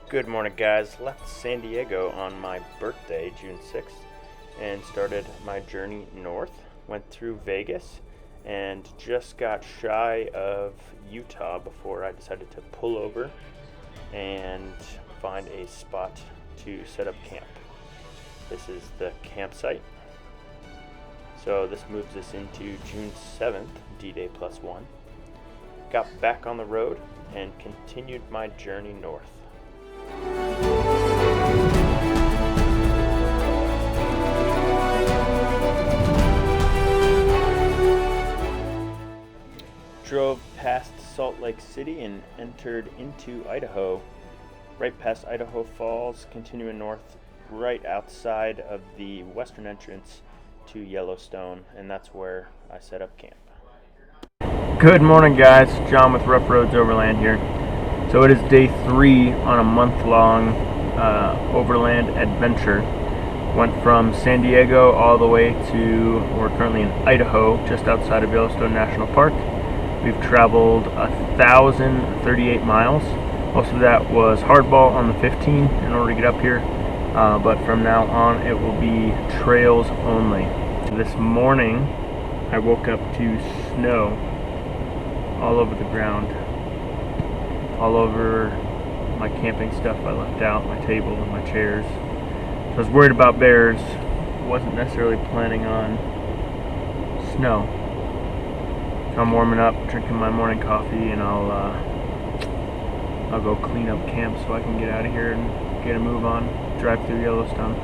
Good morning, guys. Left San Diego on my birthday, June 6th, and started my journey north. Went through Vegas and just got shy of Utah before I decided to pull over and find a spot to set up camp. This is the campsite. So this moves us into June 7th, D-Day +1. Got back on the road and continued my journey north. Drove past Salt Lake City and entered into Idaho, right past Idaho Falls, continuing north right outside of the western entrance to Yellowstone, and that's where I set up camp. Good morning, guys. John with Rough Roads Overland here. So it is day 3 on a month-long Overland adventure. Went from San Diego all the way to, we're currently in Idaho, just outside of Yellowstone National Park. We've traveled 1,038 miles. Most of that was hardball on the 15 in order to get up here, but from now on it will be trails only. This morning I woke up to snow all over the ground, all over my camping stuff I left out, my table and my chairs. So I was worried about bears. Wasn't necessarily planning on snow. So I'm warming up, drinking my morning coffee, and I'll go clean up camp so I can get out of here and get a move on, drive through Yellowstone.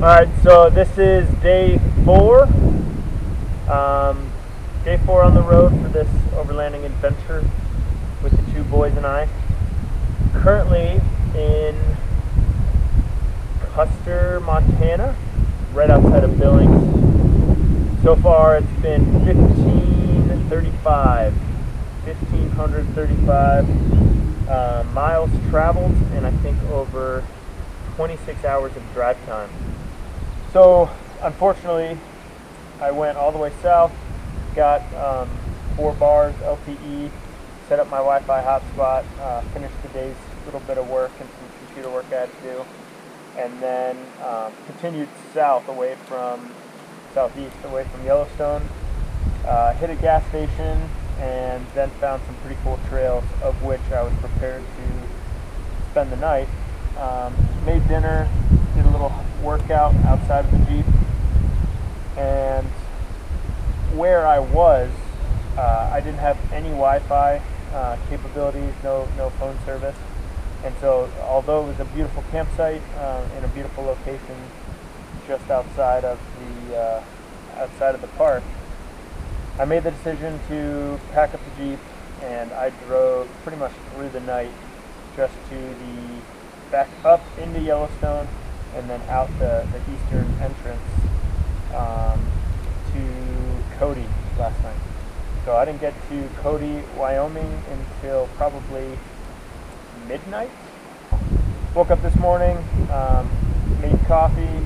Alright, so this is day 4. Day 4 on the road for this overlanding adventure with the 2 boys and I. Currently in Custer, Montana, right outside of Billings. So far it's been 1,535 miles traveled, and I think over 26 hours of drive time. So unfortunately I went all the way south, got 4 bars LTE, set up my Wi-Fi hotspot, finished the day's little bit of work and some computer work I had to do, and then continued southeast away from Yellowstone, hit a gas station, and then found some pretty cool trails, of which I was prepared to spend the night. Made dinner, did a little workout outside of the Jeep, and where I was, I didn't have any Wi-Fi capabilities, no phone service, and so although it was a beautiful campsite in a beautiful location just outside of the park, I made the decision to pack up the Jeep, and I drove pretty much through the night just to back up into Yellowstone and then out the eastern entrance to Cody last night. So I didn't get to Cody, Wyoming until probably midnight. Woke up this morning, made coffee,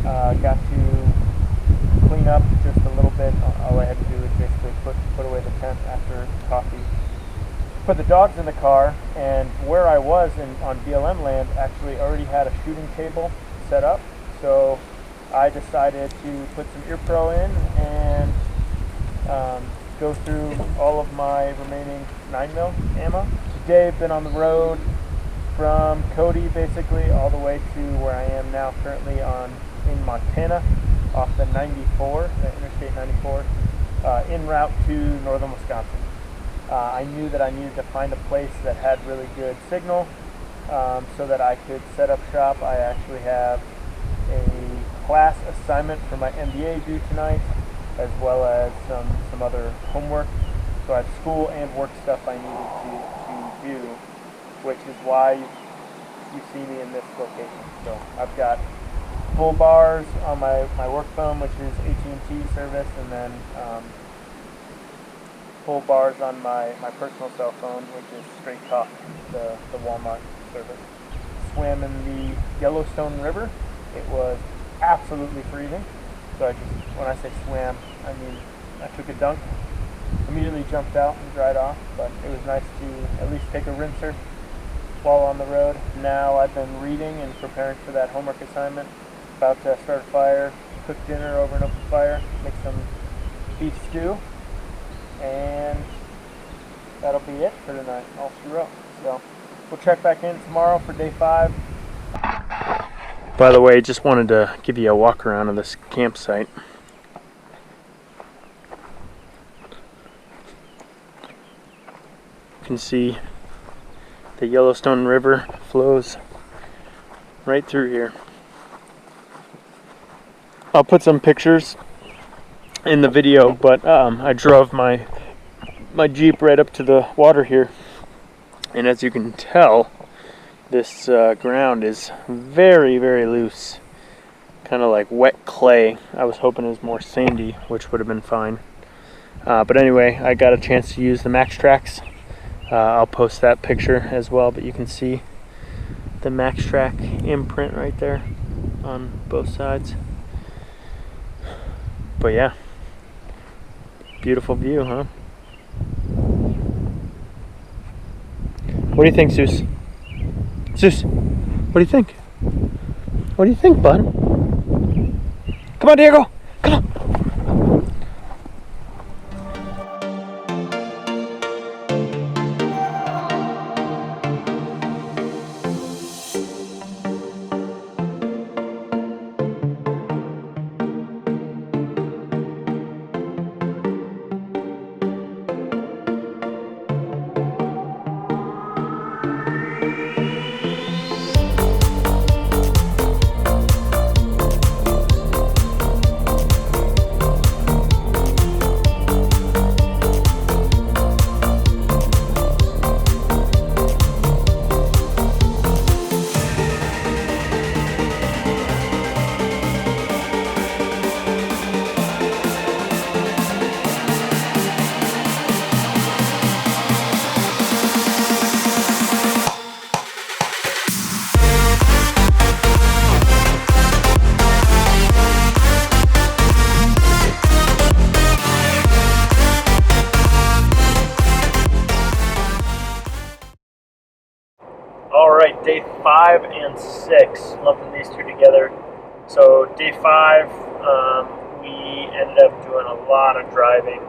got to clean up just a little bit. All I had to do was basically put away the tent after coffee. Put the dogs in the car, and where I was on BLM land actually already had a shooting table set up. So I decided to put some ear pro in and go through all of my remaining 9mm ammo. Today I've been on the road from Cody basically all the way to where I am now currently in Montana, off the 94, the Interstate 94, en route to northern Wisconsin. I knew that I needed to find a place that had really good signal so that I could set up shop. I actually have a class assignment for my MBA due tonight, as well as some other homework. So I have school and work stuff I needed to do, which is why you see me in this location. So I've got full bars on my work phone, which is AT&T service, and then full bars on my personal cell phone, which is straight talk, the Walmart service. Swam in the Yellowstone River. It was absolutely freezing. So when I say swam, I mean I took a dunk, immediately jumped out and dried off, but it was nice to at least take a rinser while on the road. Now I've been reading and preparing for that homework assignment. About to start a fire, cook dinner over an open fire, make some beef stew, and that'll be it for tonight. All screw up. So we'll check back in tomorrow for day 5. By the way, just wanted to give you a walk around of this campsite. You can see the Yellowstone River flows right through here. I'll put some pictures in the video, but I drove my Jeep right up to the water here, and as you can tell, this ground is very, very loose, kind of like wet clay. I was hoping it was more sandy, which would have been fine, but anyway, I got a chance to use the Max Tracks. I'll post that picture as well, but you can see the Max Track imprint right there on both sides. But yeah, beautiful view, huh? What do you think, Zeus? Zeus, what do you think? What do you think, bud? Come on, Diego, come on. day 5 and 6, lumping these two together. So day 5, we ended up doing a lot of driving,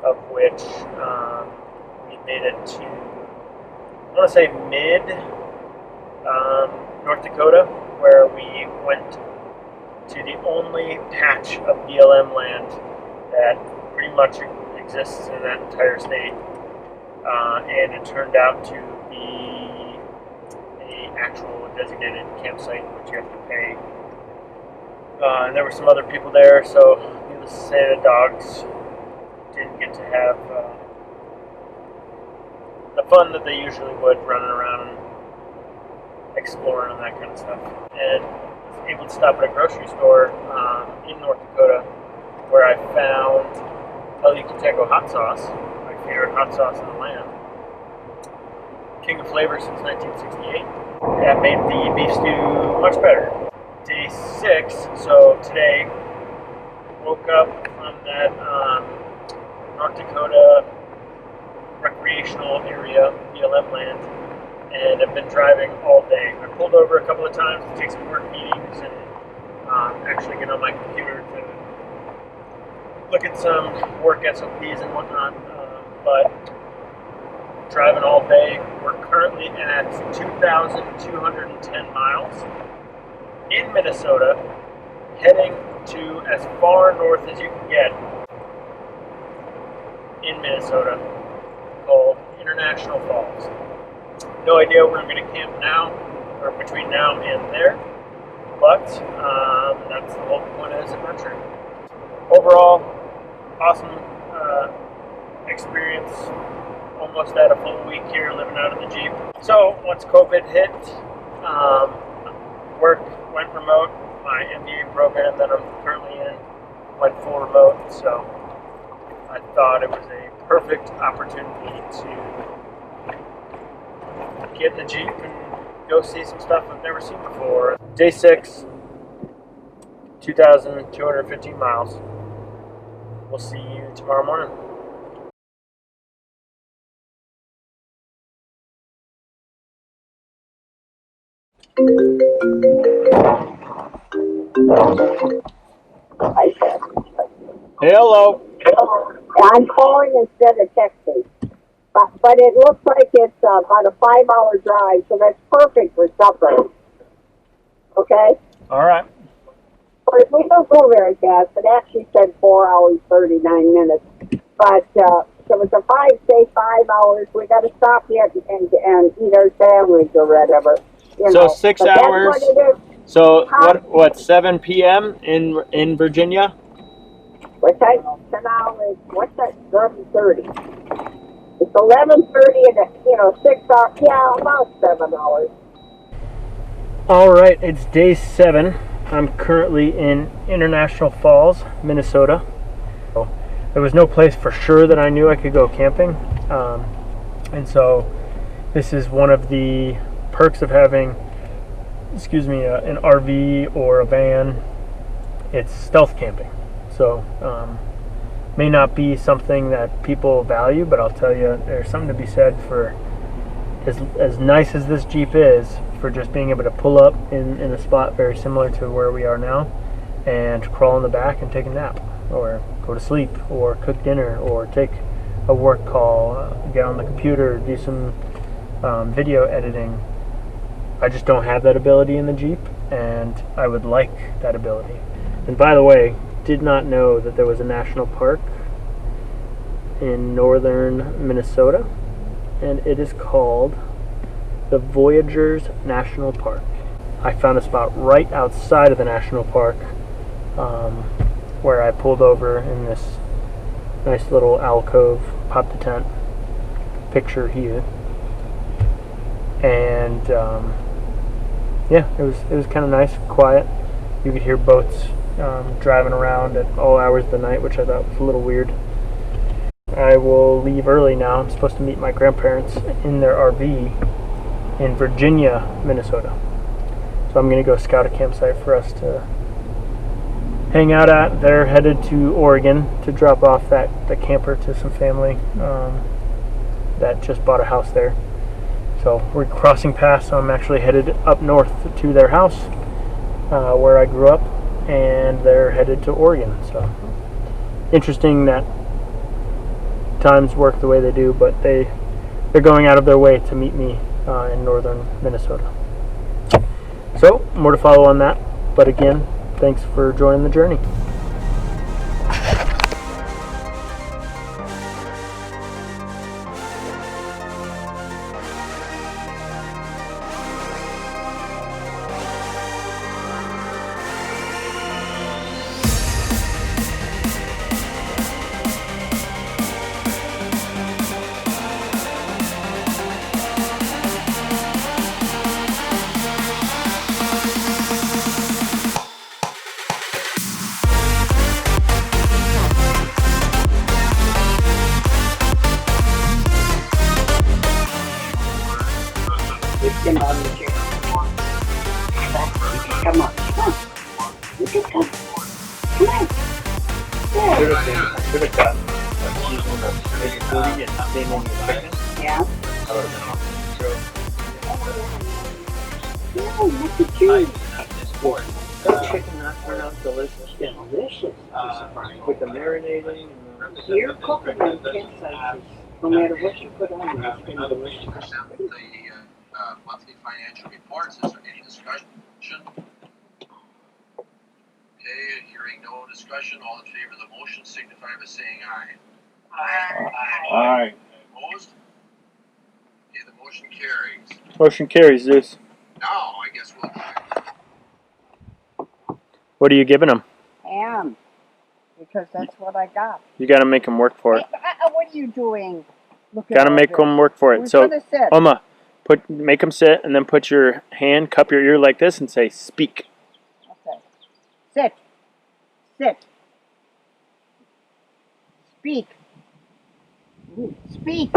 of which we made it to, I want to say mid North Dakota, where we went to the only patch of BLM land that pretty much exists in that entire state, and it turned out to be an actual designated campsite, which you have to pay. And there were some other people there, so needless to say, the dogs didn't get to have the fun that they usually would, running around and exploring and that kind of stuff. And was able to stop at a grocery store in North Dakota, where I found El Yucateco hot sauce, my favorite hot sauce in the land. King of flavor since 1968. That made the beef stew much better. Day 6, so today, woke up from that North Dakota recreational area, BLM land, and I've been driving all day. I pulled over a couple of times to take some work meetings and actually get on my computer to look at some work SOPs and whatnot, but driving all day. We're currently at 2,210 miles in Minnesota, heading to as far north as you can get in Minnesota, called International Falls. No idea where I'm going to camp now, or between now and there, but that's the whole point of this adventure. Overall, awesome experience. Almost had a full week here living out of the Jeep. So once COVID hit, work went remote. My MBA program that I'm currently in went full remote, so I thought it was a perfect opportunity to get in the Jeep and go see some stuff I've never seen before. Day 6, 2,215 miles. We'll see you tomorrow morning. Hello. I'm calling instead of texting. But it looks like it's about a 5-hour drive, so that's perfect for supper. Okay? All right. But we don't go very fast. It actually said 4 hours, 39 minutes. But, so it's a 5 hours. We got to stop here and eat our sandwich or whatever. So 6 hours. That's what it is. So what 7 p.m. in Virginia? What's that? 10 hours. What's that? 11:30. It's 11:30 and 6 hours. Yeah, about 7 hours. All right, it's day 7. I'm currently in International Falls, Minnesota. There was no place for sure that I knew I could go camping, and so this is one of the perks of having, an RV or a van. It's stealth camping. So may not be something that people value, but I'll tell you, there's something to be said for as nice as this Jeep is, for just being able to pull up in a spot very similar to where we are now and crawl in the back and take a nap or go to sleep or cook dinner or take a work call, get on the computer, do some video editing. I just don't have that ability in the Jeep, and I would like that ability. And by the way, did not know that there was a national park in northern Minnesota, and it is called the Voyageurs National Park. I found a spot right outside of the national park where I pulled over in this nice little alcove, popped the tent, picture here, and it was kind of nice, quiet. You could hear boats driving around at all hours of the night, which I thought was a little weird. I will leave early now. I'm supposed to meet my grandparents in their RV in Virginia, Minnesota. So I'm going to go scout a campsite for us to hang out at. They're headed to Oregon to drop off the camper to some family that just bought a house there. So we're crossing paths. So I'm actually headed up north to their house where I grew up, and they're headed to Oregon. So interesting that times work the way they do, but they're going out of their way to meet me in northern Minnesota. So more to follow on that, but again, thanks for joining the journey. Come on, come on. You can come. Come on. Should have got using the big booty and staying on the chicken. Yeah. That would have been awesome. No, look at you. The chicken not turn out delicious. It's delicious. With the marinating and the... You're cooking on 10 slices. No matter what you put on it, it's going to be delicious. The monthly financial reports. Is there any discussion? Okay, hearing no discussion, all in favor of the motion signify by saying aye. Aye. Opposed? Okay, the motion carries. Motion carries, Zeus. Now, I guess we'll... What are you giving them? Ham. Because that's what I got. You got to make them work for it. What are you doing? Got to make them work for it. Who's So, gonna sit? Oma, make them sit, and then put your hand, cup your ear like this, and say, speak. Okay. Sit. Sit. Speak. Speak.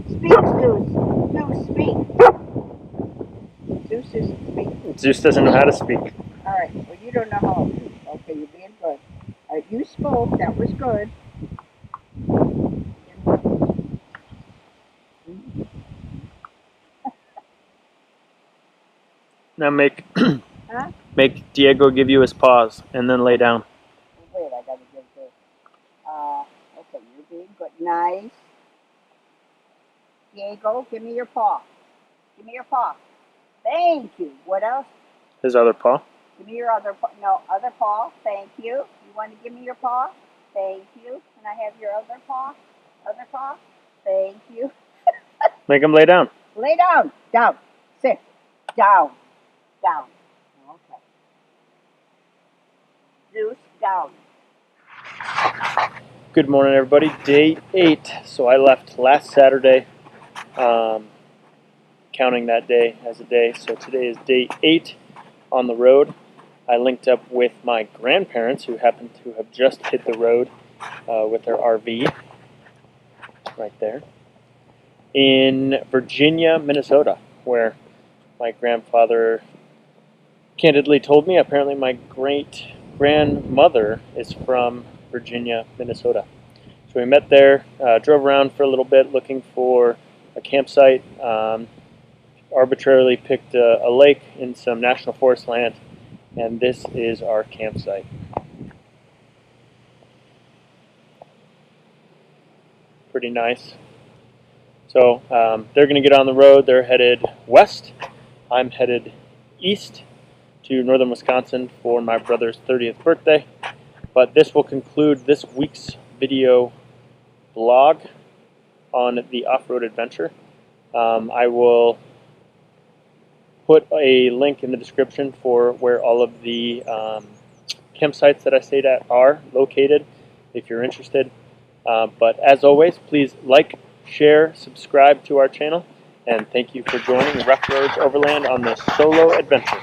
Speak, Zeus. Zeus, speak. Zeus isn't speaking. Zeus doesn't know how to speak. All right. Well, you don't know how to. Okay, you're being good. All right, you spoke. That was good. Now make Huh? make Diego give you his paws, and then lay down. Wait, I gotta give this. Okay, you're being good. Nice. Diego, give me your paw. Give me your paw. Thank you. What else? His other paw. Give me your other paw. No, other paw. Thank you. You want to give me your paw? Thank you. Can I have your other paw? Other paw? Thank you. Make him lay down. Lay down. Down. Sit. Down. Down. Okay. Zeus, down. Good morning, everybody. Day 8. So I left last Saturday, counting that day as a day. So today is day 8 on the road. I linked up with my grandparents, who happen to have just hit the road with their RV right there in Virginia, Minnesota, where my grandfather candidly told me apparently my great-grandmother is from Virginia, Minnesota. So we met there, drove around for a little bit looking for a campsite, arbitrarily picked a lake in some national forest land, and this is our campsite. Pretty nice. So they're going to get on the road. They're headed west. I'm headed east to northern Wisconsin for my brother's 30th birthday. But this will conclude this week's video blog on the off-road adventure. I will put a link in the description for where all of the campsites that I stayed at are located if you're interested. But as always, please like, share, subscribe to our channel, and thank you for joining Rough Roads Overland on this solo adventure.